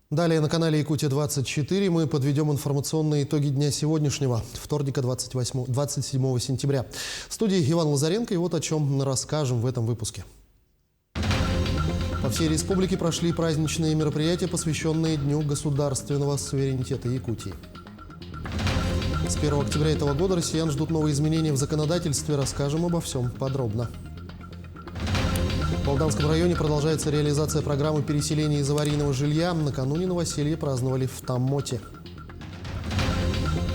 Далее на канале Якутия-24 мы подведем информационные итоги дня сегодняшнего, вторника 27 сентября. В студии Иван Лазаренко, и вот о чем расскажем в этом выпуске. По всей республике прошли праздничные мероприятия, посвященные Дню государственного суверенитета Якутии. С 1 октября этого года россиян ждут новые изменения в законодательстве. Расскажем обо всем подробно. В Алданском районе продолжается реализация программы переселения из аварийного жилья. Накануне новоселье праздновали в Томмоте.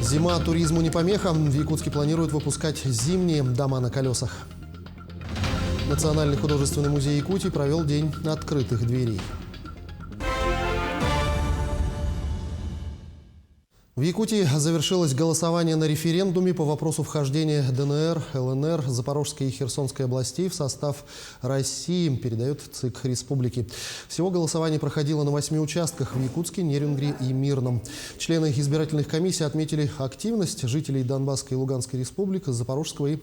Зима туризму не помеха. В Якутске планируют выпускать зимние дома на колесах. Национальный художественный музей Якутии провел день открытых дверей. В Якутии завершилось голосование на референдуме по вопросу вхождения ДНР, ЛНР, Запорожской и Херсонской областей в состав России, передает ЦИК Республики. Всего голосование проходило на 8 участках в Якутске, Нерюнгри и Мирном. Члены избирательных комиссий отметили активность жителей Донбасской и Луганской республик, Запорожской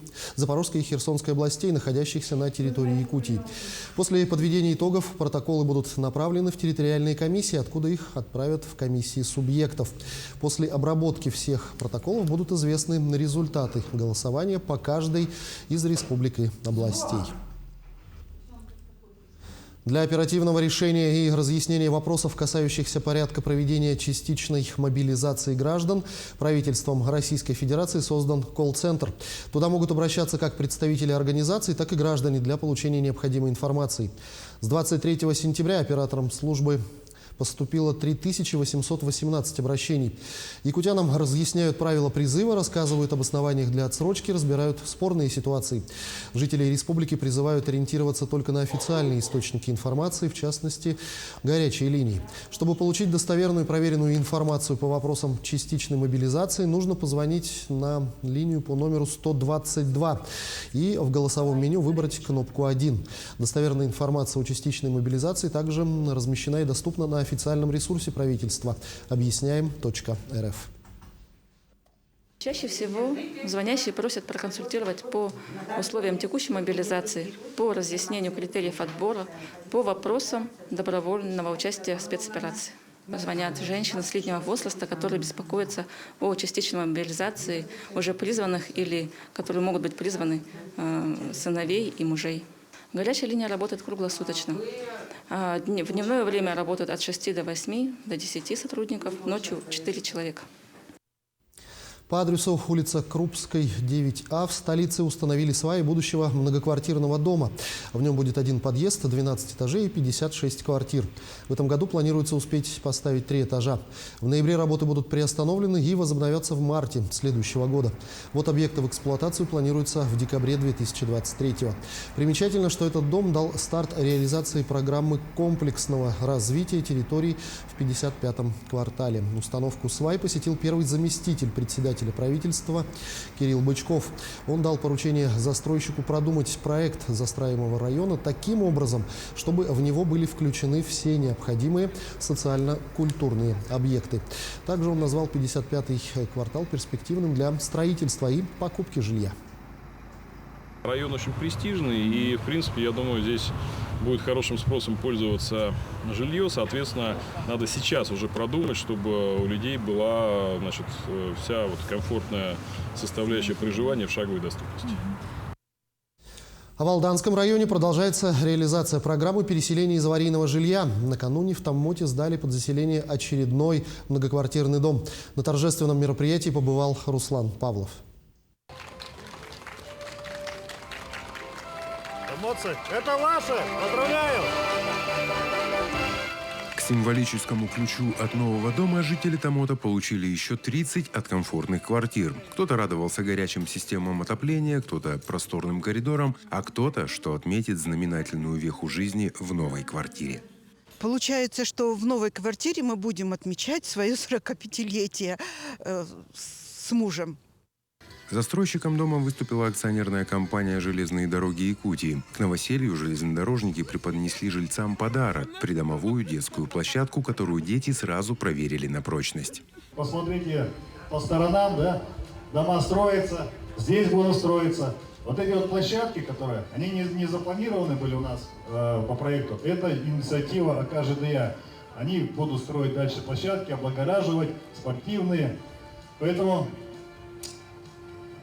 и Херсонской областей, находящихся на территории Якутии. После подведения итогов протоколы будут направлены в территориальные комиссии, откуда их отправят в комиссии субъектов. После обработки всех протоколов будут известны результаты голосования по каждой из республик и областей. Для оперативного решения и разъяснения вопросов, касающихся порядка проведения частичной мобилизации граждан, правительством Российской Федерации создан колл-центр. Туда могут обращаться как представители организаций, так и граждане для получения необходимой информации. С 23 сентября операторам службы поступило 3818 обращений. Якутянам разъясняют правила призыва, рассказывают об основаниях для отсрочки, разбирают спорные ситуации. Жителей республики призывают ориентироваться только на официальные источники информации, в частности, горячие линии. Чтобы получить достоверную и проверенную информацию по вопросам частичной мобилизации, нужно позвонить на линию по номеру 122 и в голосовом меню выбрать кнопку 1. Достоверная информация о частичной мобилизации также размещена и доступна на официальном ресурсе правительства объясняем.рф. Чаще всего звонящие просят проконсультировать по условиям текущей мобилизации, по разъяснению критериев отбора, по вопросам добровольного участия в спецоперации. Звонят женщины среднего возраста, которые беспокоятся о частичной мобилизации уже призванных или которые могут быть призваны сыновей и мужей. Горячая линия работает круглосуточно. В дневное время работают от 6 до 8, до 10 сотрудников, ночью 4 человека. По адресу улица Крупской, 9А в столице установили сваи будущего многоквартирного дома. В нем будет один подъезд, 12 этажей и 56 квартир. В этом году планируется успеть поставить 3 этажа. В ноябре работы будут приостановлены и возобновятся в марте следующего года. Вот объекты в эксплуатацию планируются в декабре 2023. Примечательно, что этот дом дал старт реализации программы комплексного развития территорий в 55-м квартале. Установку свай посетил первый заместитель председателя правительства Кирилл Бычков. Он дал поручение застройщику продумать проект застраиваемого района таким образом, чтобы в него были включены все необходимые социально-культурные объекты. Также он назвал 55-й квартал перспективным для строительства и покупки жилья. Район очень престижный, и, в принципе, я думаю, здесь будет хорошим способом пользоваться жилье. Соответственно, надо сейчас уже продумать, чтобы у людей была, значит, вся вот комфортная составляющая проживания в шаговой доступности. А в Алданском районе продолжается реализация программы переселения из аварийного жилья. Накануне в Томмоте сдали под заселение очередной многоквартирный дом. На торжественном мероприятии побывал Руслан Павлов. Это ваше! Поздравляю! К символическому ключу от нового дома жители Томмота получили еще 30 от комфортных квартир. Кто-то радовался горячим системам отопления, кто-то просторным коридорам, а кто-то, что отметит знаменательную веху жизни в новой квартире. Получается, что в новой квартире мы будем отмечать свое 45-летие с мужем. Застройщиком дома выступила акционерная компания «Железные дороги Якутии». К новоселью железнодорожники преподнесли жильцам подарок – придомовую детскую площадку, которую дети сразу проверили на прочность. Посмотрите по сторонам, да? Дома строятся, здесь будут строиться. Вот эти вот площадки, которые, они не запланированы были у нас по проекту, это инициатива АК ЖДЯ. Они будут строить дальше площадки, облагораживать, спортивные. Поэтому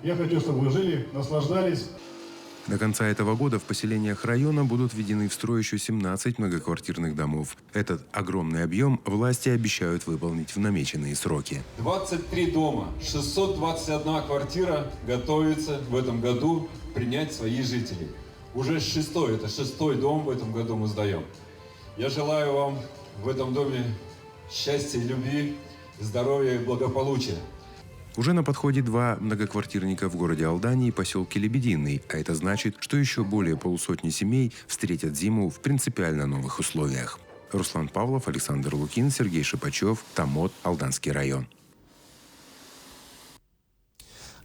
я хочу, чтобы вы жили, наслаждались. До конца этого года в поселениях района будут введены в строй еще 17 многоквартирных домов. Этот огромный объем власти обещают выполнить в намеченные сроки. 23 дома, 621 квартира готовится в этом году принять свои жители. Уже шестой дом в этом году мы сдаем. Я желаю вам в этом доме счастья, любви, здоровья и благополучия. Уже на подходе 2 многоквартирника в городе Алдане и поселке Лебединый, а это значит, что еще более полусотни семей встретят зиму в принципиально новых условиях. Руслан Павлов, Александр Лукин, Сергей Шипачев, Томот, Алданский район.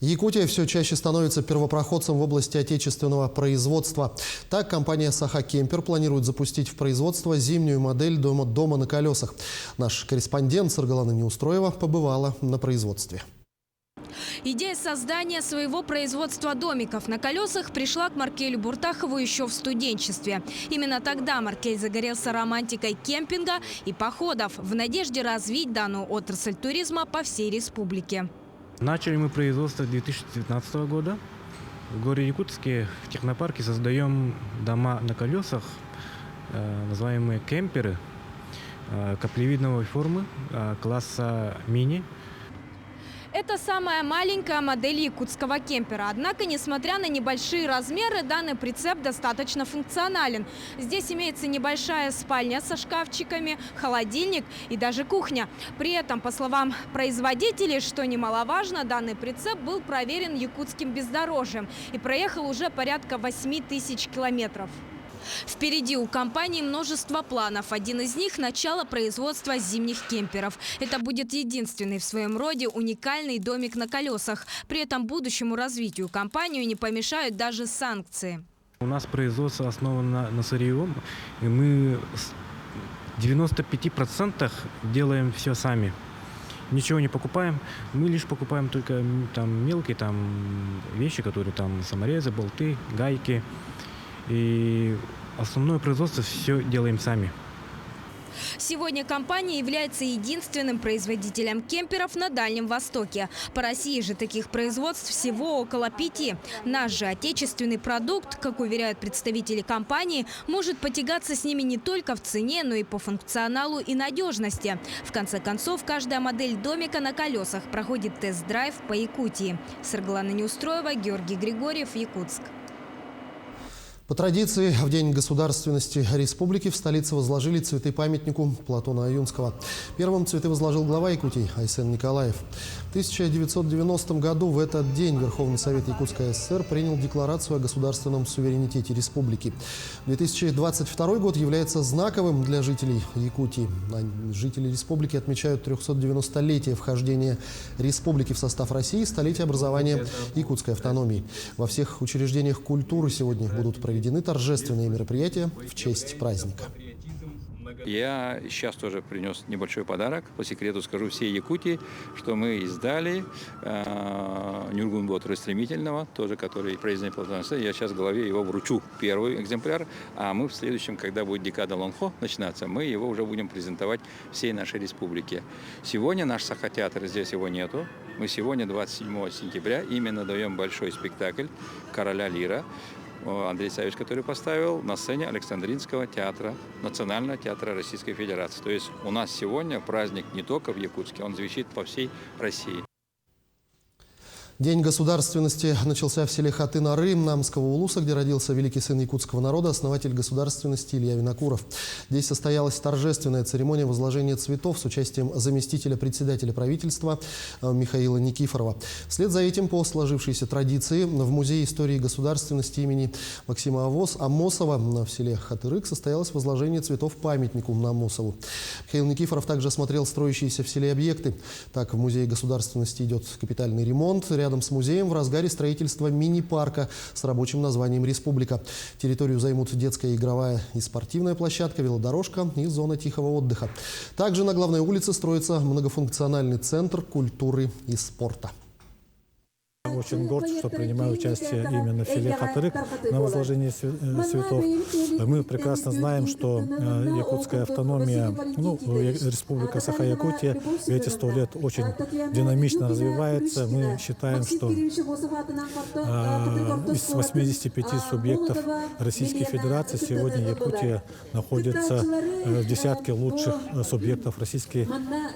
Якутия все чаще становится первопроходцем в области отечественного производства. Так, компания «Саха Кемпер» планирует запустить в производство зимнюю модель дома на колесах. Наш корреспондент Саргалана Неустроева побывала на производстве. Идея создания своего производства домиков на колесах пришла к Маркелю Буртахову еще в студенчестве. Именно тогда Маркель загорелся романтикой кемпинга и походов в надежде развить данную отрасль туризма по всей республике. Начали мы производство 2019 года. В городе Якутске в технопарке создаем дома на колесах, называемые кемперы, каплевидной формы, класса мини. Это самая маленькая модель якутского кемпера. Однако, несмотря на небольшие размеры, данный прицеп достаточно функционален. Здесь имеется небольшая спальня со шкафчиками, холодильник и даже кухня. При этом, по словам производителей, что немаловажно, данный прицеп был проверен якутским бездорожьем и проехал уже порядка 8000 километров. Впереди у компании множество планов. Один из них – начало производства зимних кемперов. Это будет единственный в своем роде уникальный домик на колесах. При этом будущему развитию компанию не помешают даже санкции. У нас производство основано на сырьевом, и мы в 95% делаем все сами. Ничего не покупаем, мы лишь покупаем только мелкие вещи, которые саморезы, болты, гайки. И основное производство все делаем сами. Сегодня компания является единственным производителем кемперов на Дальнем Востоке. По России же таких производств всего около 5. Наш же отечественный продукт, как уверяют представители компании, может потягаться с ними не только в цене, но и по функционалу и надежности. В конце концов, каждая модель домика на колесах проходит тест-драйв по Якутии. Саргалана Неустроева, Георгий Григорьев, Якутск. По традиции, в День государственности республики в столице возложили цветы памятнику Платона Аюнского. Первым цветы возложил глава Якутии Айсен Николаев. В 1990 году в этот день Верховный Совет Якутской ССР принял декларацию о государственном суверенитете республики. 2022 год является знаковым для жителей Якутии. Жители республики отмечают 390-летие вхождения республики в состав России и столетие образования якутской автономии. Во всех учреждениях культуры сегодня будут проведены торжественные мероприятия в честь праздника. Я сейчас тоже принес небольшой подарок. По секрету скажу всей Якутии, что мы издали Нюргунботра стремительного, тоже который произведен Платона. Я сейчас главе его вручу первый экземпляр, а мы в следующем, когда будет декада Лонхо начинаться, мы его уже будем презентовать всей нашей республике. Сегодня наш Саха-театр, здесь его нету. Мы сегодня, 27 сентября, именно даем большой спектакль «Короля Лира». Андрей Савич, который поставил на сцене Александринского театра, Национального театра Российской Федерации. То есть у нас сегодня праздник не только в Якутске, он звучит по всей России. День государственности начался в селе Хаты-Нары Намского улуса, где родился великий сын якутского народа, основатель государственности Илья Винокуров. Здесь состоялась торжественная церемония возложения цветов с участием заместителя председателя правительства Михаила Никифорова. Вслед за этим, по сложившейся традиции, в Музее истории государственности имени Максима Амосова в селе Хаты-Рык состоялось возложение цветов памятнику Амосову. Михаил Никифоров также осмотрел строящиеся в селе объекты. Так, в Музее государственности идет капитальный ремонт. Рядом с музеем в разгаре строительства мини-парка с рабочим названием «Республика». Территорию займут детская игровая и спортивная площадка, велодорожка и зона тихого отдыха. Также на главной улице строится многофункциональный центр культуры и спорта. очень горд, что принимаю участие именно в филе Хатырык на возложении цветов. Мы прекрасно знаем, что якутская автономия, Республика Саха-Якутия в эти 100 лет очень динамично развивается. Мы считаем, что из 85 субъектов Российской Федерации сегодня Якутия находится в десятке лучших субъектов Российской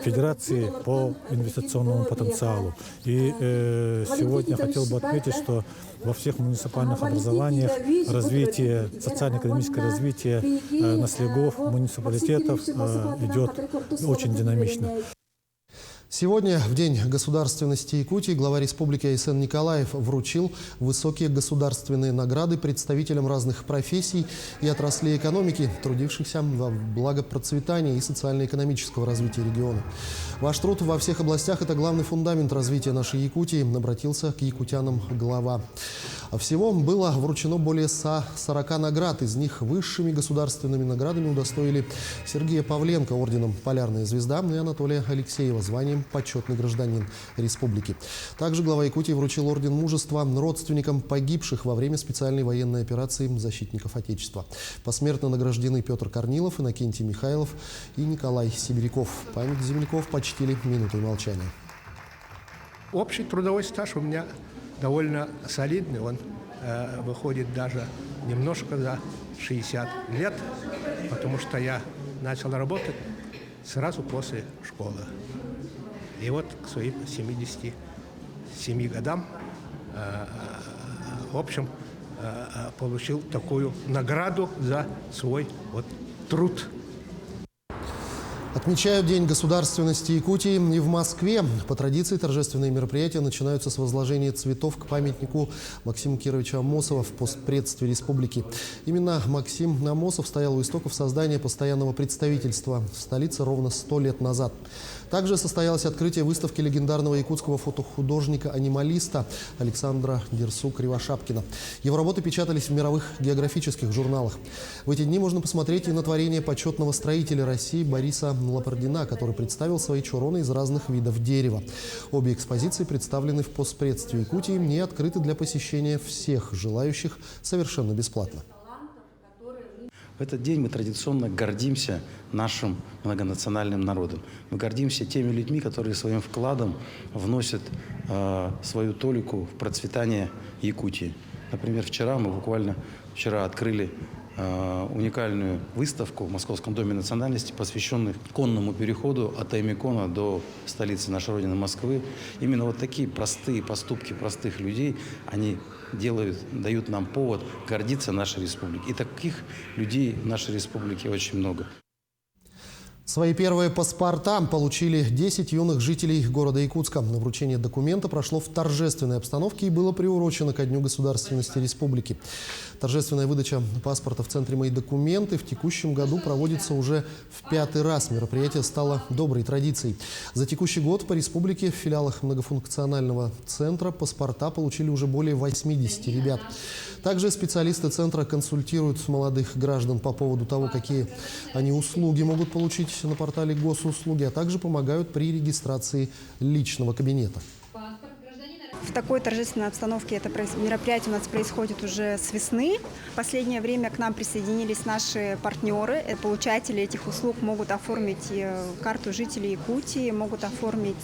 Федерации по инвестиционному потенциалу. И сегодня хотел бы отметить, что во всех муниципальных образованиях развитие, социально-экономическое развитие наследников муниципалитетов идет очень динамично. Сегодня, в День государственности Якутии, глава республики Айсен Николаев вручил высокие государственные награды представителям разных профессий и отраслей экономики, трудившихся во благо процветания и социально-экономического развития региона. Ваш труд во всех областях – это главный фундамент развития нашей Якутии, обратился к якутянам глава. Всего было вручено более 40 наград. Из них высшими государственными наградами удостоили Сергея Павленко орденом «Полярная звезда» и Анатолия Алексеева званием «Почетный гражданин республики». Также глава Якутии вручил орден мужества родственникам погибших во время специальной военной операции защитников Отечества. Посмертно награждены Петр Корнилов, Иннокентий Михайлов и Николай Сибиряков. Память земляков почтили минутой молчания. Общий трудовой стаж у меня довольно солидный, он выходит даже немножко за 60 лет, потому что я начал работать сразу после школы. И вот к своим 77 годам, в общем, получил такую награду за свой труд. Отмечают День государственности Якутии и в Москве. По традиции торжественные мероприятия начинаются с возложения цветов к памятнику Максима Кировича Амосова в постпредстве республики. Именно Максим Амосов стоял у истоков создания постоянного представительства в столице ровно 100 лет назад. Также состоялось открытие выставки легендарного якутского фотохудожника-анималиста Александра Дерсу-Кривошапкина. Его работы печатались в мировых географических журналах. В эти дни можно посмотреть и на творение почетного строителя России Бориса Лапардина, который представил свои чороны из разных видов дерева. Обе экспозиции представлены в постпредстве Якутии и открыты для посещения всех желающих совершенно бесплатно. В этот день мы традиционно гордимся нашим многонациональным народом. Мы гордимся теми людьми, которые своим вкладом вносят свою толику в процветание Якутии. Например, мы буквально вчера открыли уникальную выставку в Московском доме национальности, посвященную конному переходу от Аймекона до столицы нашей Родины Москвы. Именно вот такие простые поступки простых людей, они дают нам повод гордиться нашей республикой. И таких людей в нашей республике очень много. Свои первые паспорта получили 10 юных жителей города Якутска. На вручение документа прошло в торжественной обстановке и было приурочено ко Дню государственности республики. Торжественная выдача паспорта в центре «Мои документы» в текущем году проводится уже в 5-й раз. Мероприятие стало доброй традицией. За текущий год по республике в филиалах многофункционального центра паспорта получили уже более 80 ребят. Также специалисты центра консультируют молодых граждан по поводу того, какие они услуги могут получить на портале госуслуги, а также помогают при регистрации личного кабинета. В такой торжественной обстановке это мероприятие у нас происходит уже с весны. В последнее время к нам присоединились наши партнеры. Получатели этих услуг могут оформить карту жителей Якутии, могут оформить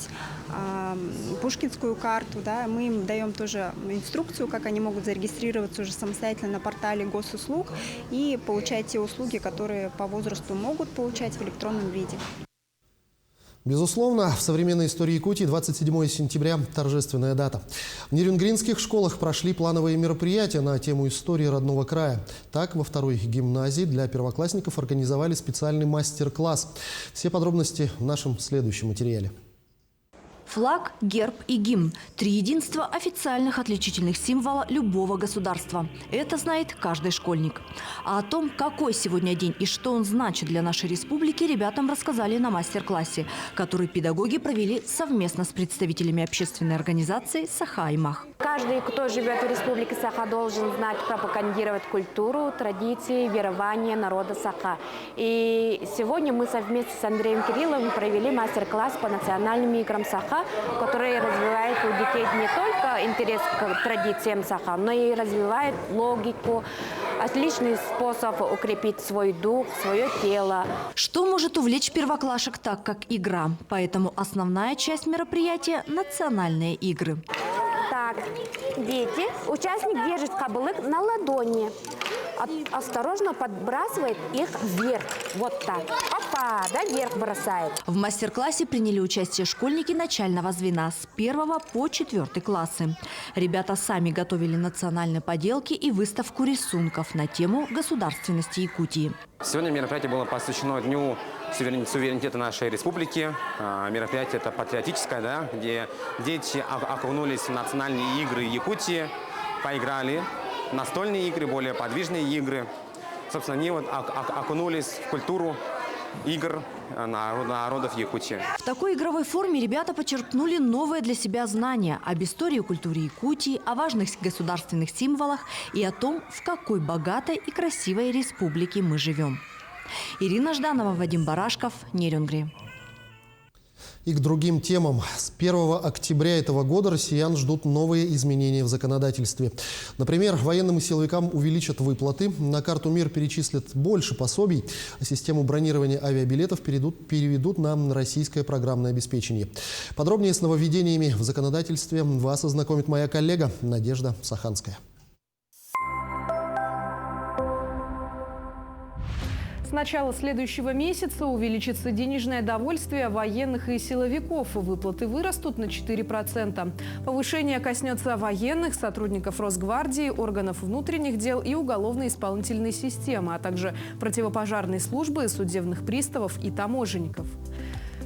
пушкинскую карту. Да. Мы им даем тоже инструкцию, как они могут зарегистрироваться уже самостоятельно на портале госуслуг и получать те услуги, которые по возрасту могут получать в электронном виде. Безусловно, в современной истории Якутии 27 сентября – торжественная дата. В нерюнгринских школах прошли плановые мероприятия на тему истории родного края. Так, во 2-й гимназии для первоклассников организовали специальный мастер-класс. Все подробности в нашем следующем материале. Флаг, герб и гимн – 3 единства официальных отличительных символа любого государства. Это знает каждый школьник. А о том, какой сегодня день и что он значит для нашей республики, ребятам рассказали на мастер-классе, который педагоги провели совместно с представителями общественной организации «Саха-Аймах». Каждый, кто живет в республике Саха, должен знать, пропагандировать культуру, традиции, верования народа Саха. И сегодня мы совместно с Андреем Кирилловым провели мастер-класс по национальным играм Саха. культура, которая развивает у детей не только интерес к традициям саха, но и развивает логику, отличный способ укрепить свой дух, свое тело. Что может увлечь первоклашек так, как игра? Поэтому основная часть мероприятия – национальные игры. Так, дети, участник держит каблук на ладони, осторожно подбрасывает их вверх, вот так. Опа, да, вверх бросает. В мастер-классе приняли участие школьники начального звена с 1 по 4 классы. Ребята сами готовили национальные поделки и выставку рисунков на тему государственности Якутии. Сегодня мероприятие было посвящено Дню суверенитета нашей республики. Мероприятие это патриотическое, да, где дети окунулись в национальные игры Якутии, поиграли, настольные игры, более подвижные игры. Собственно, они вот окунулись в культуру игр народов Якутии. В такой игровой форме ребята почерпнули новые для себя знания об истории и культуре Якутии, о важных государственных символах и о том, в какой богатой и красивой республике мы живем. Ирина Жданова, Вадим Барашков, Нерюнгри. И к другим темам. С 1 октября этого года россиян ждут новые изменения в законодательстве. Например, военным и силовикам увеличат выплаты, на карту МИР перечислят больше пособий, а систему бронирования авиабилетов переведут на российское программное обеспечение. Подробнее с нововведениями в законодательстве вас ознакомит моя коллега Надежда Саханская. С начала следующего месяца увеличится денежное довольствие военных и силовиков. Выплаты вырастут на 4%. Повышение коснется военных, сотрудников Росгвардии, органов внутренних дел и уголовно-исполнительной системы, а также противопожарной службы, судебных приставов и таможенников.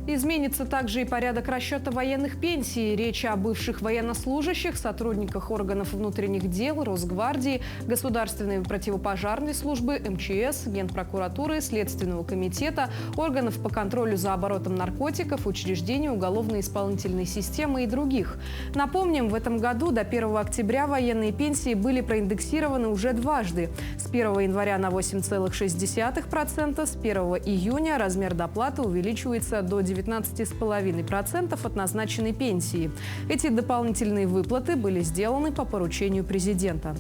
Изменится также и порядок расчета военных пенсий. Речь о бывших военнослужащих, сотрудниках органов внутренних дел, Росгвардии, Государственной противопожарной службы, МЧС, Генпрокуратуры, Следственного комитета, органов по контролю за оборотом наркотиков, учреждений уголовно-исполнительной системы и других. Напомним, в этом году до 1 октября военные пенсии были проиндексированы уже дважды. С 1 января на 8,6%, с 1 июня размер доплаты увеличивается до 19,5% от назначенной пенсии. Эти дополнительные выплаты были сделаны по поручению президента.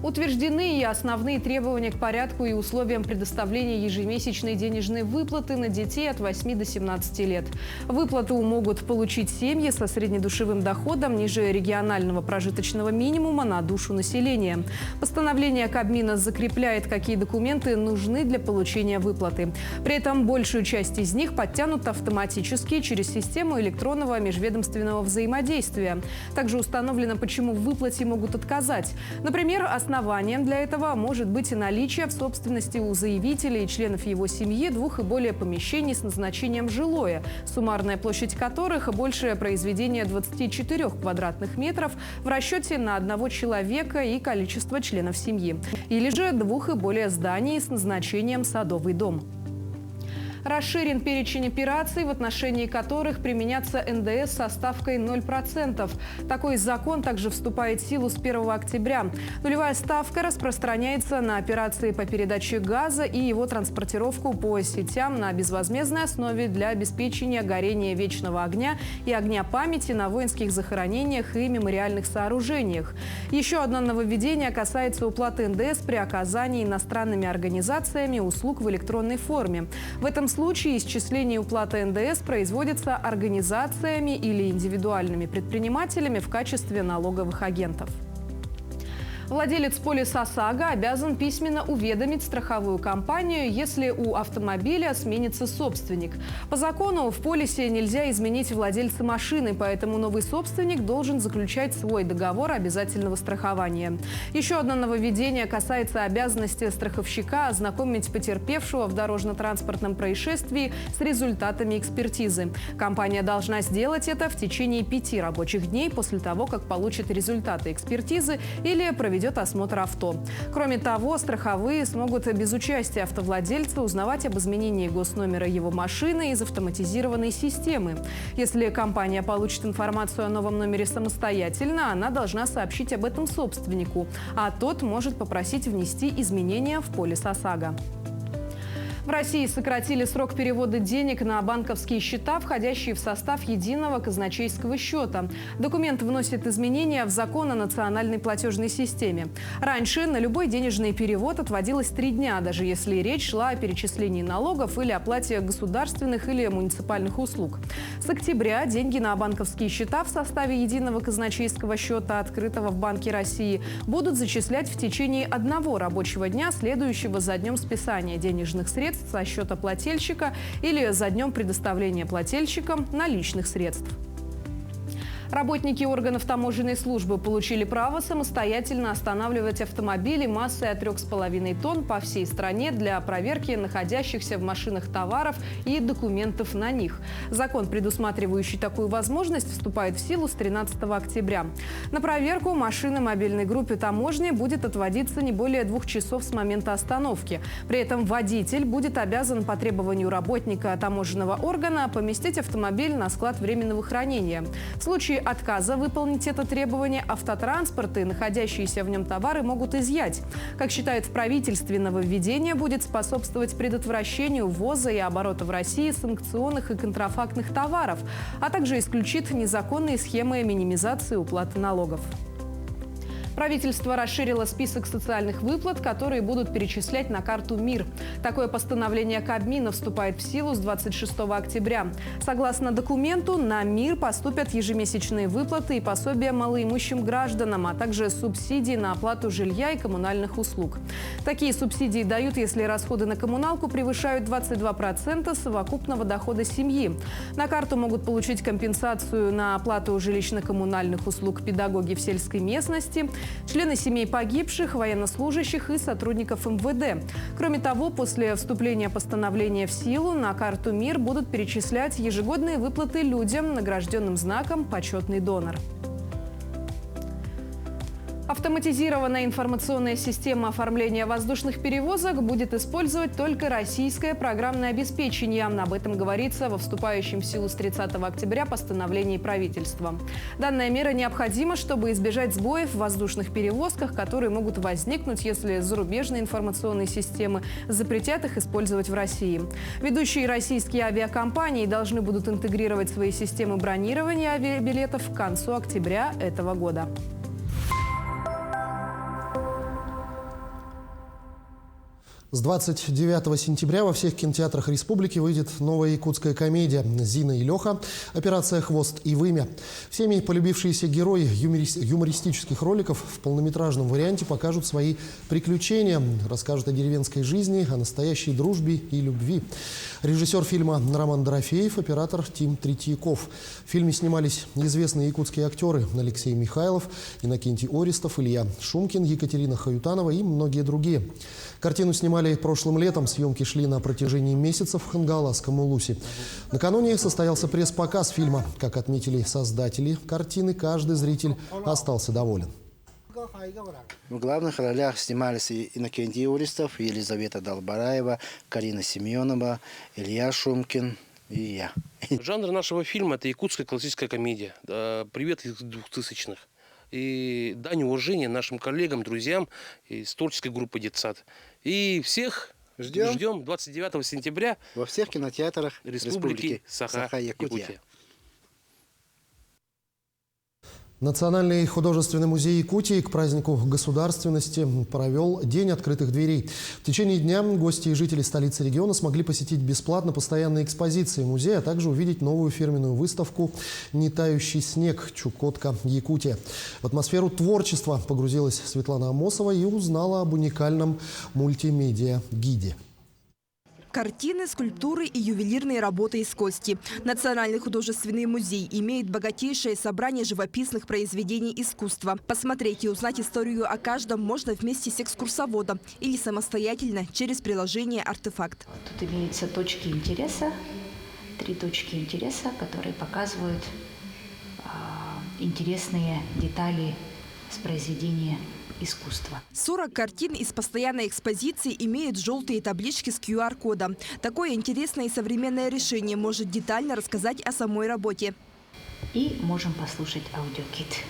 Утверждены и основные требования к порядку и условиям предоставления ежемесячной денежной выплаты на детей от 8 до 17 лет. Выплату могут получить семьи со среднедушевым доходом ниже регионального прожиточного минимума на душу населения. Постановление Кабмина закрепляет, какие документы нужны для получения выплаты. При этом большую часть из них подтянут автоматически через систему электронного межведомственного взаимодействия. Также установлено, почему в выплате могут отказать. Например, основанием для этого может быть и наличие в собственности у заявителя и членов его семьи 2 и более помещений с назначением жилое, суммарная площадь которых больше произведения 24 квадратных метров в расчете на одного человека и количество членов семьи. Или же 2 и более зданий с назначением садовый дом. Расширен перечень операций, в отношении которых применятся НДС со ставкой 0%. Такой закон также вступает в силу с 1 октября. Нулевая ставка распространяется на операции по передаче газа и его транспортировку по сетям на безвозмездной основе для обеспечения горения вечного огня и огня памяти на воинских захоронениях и мемориальных сооружениях. Еще одно нововведение касается уплаты НДС при оказании иностранными организациями услуг в электронной форме. В этом случае исчисление уплаты НДС производится организациями или индивидуальными предпринимателями в качестве налоговых агентов. Владелец полиса ОСАГО обязан письменно уведомить страховую компанию, если у автомобиля сменится собственник. По закону в полисе нельзя изменить владельца машины, поэтому новый собственник должен заключать свой договор обязательного страхования. Еще одно нововведение касается обязанности страховщика ознакомить потерпевшего в дорожно-транспортном происшествии с результатами экспертизы. Компания должна сделать это в течение 5 рабочих дней после того, как получит результаты экспертизы или проведет осмотр авто. Кроме того, страховые смогут без участия автовладельца узнавать об изменении госномера его машины из автоматизированной системы. Если компания получит информацию о новом номере самостоятельно, она должна сообщить об этом собственнику, а тот может попросить внести изменения в полис ОСАГО. В России сократили срок перевода денег на банковские счета, входящие в состав единого казначейского счета. Документ вносит изменения в закон о национальной платежной системе. Раньше на любой денежный перевод отводилось 3 дня, даже если речь шла о перечислении налогов или оплате государственных или муниципальных услуг. С октября деньги на банковские счета в составе единого казначейского счета, открытого в Банке России, будут зачислять в течение 1 рабочего дня, следующего за днем списания денежных средств со счета плательщика или за днем предоставления плательщикам наличных средств. Работники органов таможенной службы получили право самостоятельно останавливать автомобили массой от 3,5 тонн по всей стране для проверки находящихся в машинах товаров и документов на них. Закон, предусматривающий такую возможность, вступает в силу с 13 октября. На проверку машины мобильной группе таможни будет отводиться не более 2 часов с момента остановки. При этом водитель будет обязан по требованию работника таможенного органа поместить автомобиль на склад временного хранения. В случае отказа выполнить это требование, автотранспорты и находящиеся в нем товары могут изъять. Как считают в правительстве, нововведение будет способствовать предотвращению ввоза и оборота в России санкционных и контрафактных товаров, а также исключит незаконные схемы минимизации уплаты налогов. Правительство расширило список социальных выплат, которые будут перечислять на карту МИР. Такое постановление Кабмина вступает в силу с 26 октября. Согласно документу, на МИР поступят ежемесячные выплаты и пособия малоимущим гражданам, а также субсидии на оплату жилья и коммунальных услуг. Такие субсидии дают, если расходы на коммуналку превышают 22% совокупного дохода семьи. На карту могут получить компенсацию на оплату жилищно-коммунальных услуг педагоги в сельской местности, члены семей погибших, военнослужащих и сотрудников МВД. Кроме того, после вступления постановления в силу на карту МИР будут перечислять ежегодные выплаты людям, награжденным знаком «Почетный донор». Автоматизированная информационная система оформления воздушных перевозок будет использовать только российское программное обеспечение. Об этом говорится во вступающем в силу с 30 октября постановлении правительства. Данная мера необходима, чтобы избежать сбоев в воздушных перевозках, которые могут возникнуть, если зарубежные информационные системы запретят их использовать в России. Ведущие российские авиакомпании должны будут интегрировать свои системы бронирования авиабилетов к концу октября этого года. С 29 сентября во всех кинотеатрах республики выйдет новая якутская комедия «Зина и Леха. Операция «Хвост и вымя». Всеми полюбившиеся герои юмористических роликов в полнометражном варианте покажут свои приключения, расскажут о деревенской жизни, о настоящей дружбе и любви. Режиссер фильма Роман Дорофеев, оператор Тим Третьяков. В фильме снимались известные якутские актеры Алексей Михайлов, Иннокентий Ористов, Илья Шумкин, Екатерина Хаютанова и многие другие. Картину снимали прошлым летом, съемки шли на протяжении месяцев в Хангаласском Улусе. Накануне состоялся пресс-показ фильма. Как отметили создатели картины, каждый зритель остался доволен. В главных ролях снимались Иннокентий Ористов, Елизавета Долбараева, Карина Семенова, Илья Шумкин и я. Жанр нашего фильма – это якутская классическая комедия. Привет из 2000-х. И дань уважения нашим коллегам, друзьям из творческой группы «Детсад». И всех ждем 29 сентября во всех кинотеатрах Республики Саха-Якутия. Национальный художественный музей Якутии к празднику государственности провел День открытых дверей. В течение дня гости и жители столицы региона смогли посетить бесплатно постоянные экспозиции музея, а также увидеть новую фирменную выставку «Не тающий снег. Чукотка. Якутия». В атмосферу творчества погрузилась Светлана Амосова и узнала об уникальном мультимедиа-гиде. Картины, скульптуры и ювелирные работы из кости. Национальный художественный музей имеет богатейшее собрание живописных произведений искусства. Посмотреть и узнать историю о каждом можно вместе с экскурсоводом или самостоятельно через приложение «Артефакт». Тут имеются точки интереса, 3 точки интереса, которые показывают интересные детали с произведения искусства. 40 картин из постоянной экспозиции имеют желтые таблички с QR-кодом. Такое интересное и современное решение может детально рассказать о самой работе. И можем послушать аудиокит.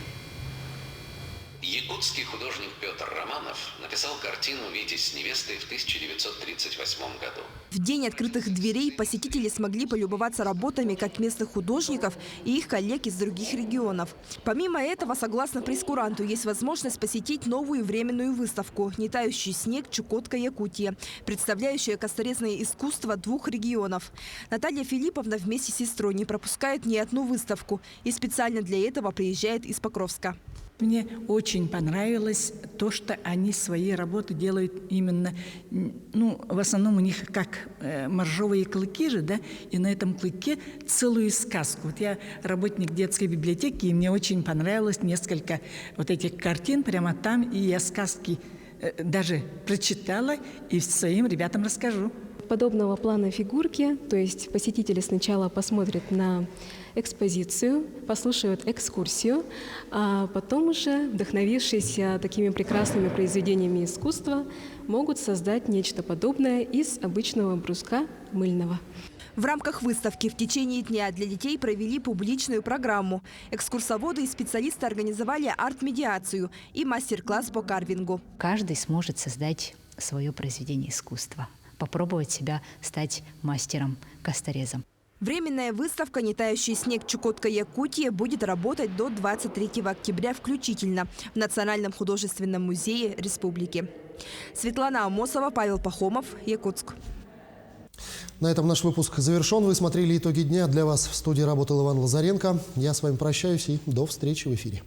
Якутский художник Петр Романов написал картину «Витязь с невестой» в 1938 году. В день открытых дверей посетители смогли полюбоваться работами как местных художников и их коллег из других регионов. Помимо этого, согласно прейскуранту, есть возможность посетить новую временную выставку «Не тающий снег. Чукотка, Якутия», представляющая косторезное искусство двух регионов. Наталья Филипповна вместе с сестрой не пропускает ни одну выставку и специально для этого приезжает из Покровска. Мне очень понравилось то, что они свои работы делают именно, в основном у них как моржовые клыки же, да, и на этом клыке целую сказку. Вот я работник детской библиотеки, и мне очень понравилось несколько вот этих картин прямо там, и я сказки даже прочитала и своим ребятам расскажу. Подобного плана фигурки, то есть посетители сначала посмотрят на экспозицию, послушают экскурсию, а потом уже, вдохновившись такими прекрасными произведениями искусства, могут создать нечто подобное из обычного бруска мыльного. В рамках выставки в течение дня для детей провели публичную программу. Экскурсоводы и специалисты организовали арт-медиацию и мастер-класс по карвингу. Каждый сможет создать свое произведение искусства, попробовать себя стать мастером, косторезом. Временная выставка «Не тающий снег. Чукотка, Якутия» будет работать до 23 октября включительно в Национальном художественном музее республики. Светлана Амосова, Павел Пахомов, Якутск. На этом наш выпуск завершен. Вы смотрели итоги дня. Для вас в студии работал Иван Лазаренко. Я с вами прощаюсь и до встречи в эфире.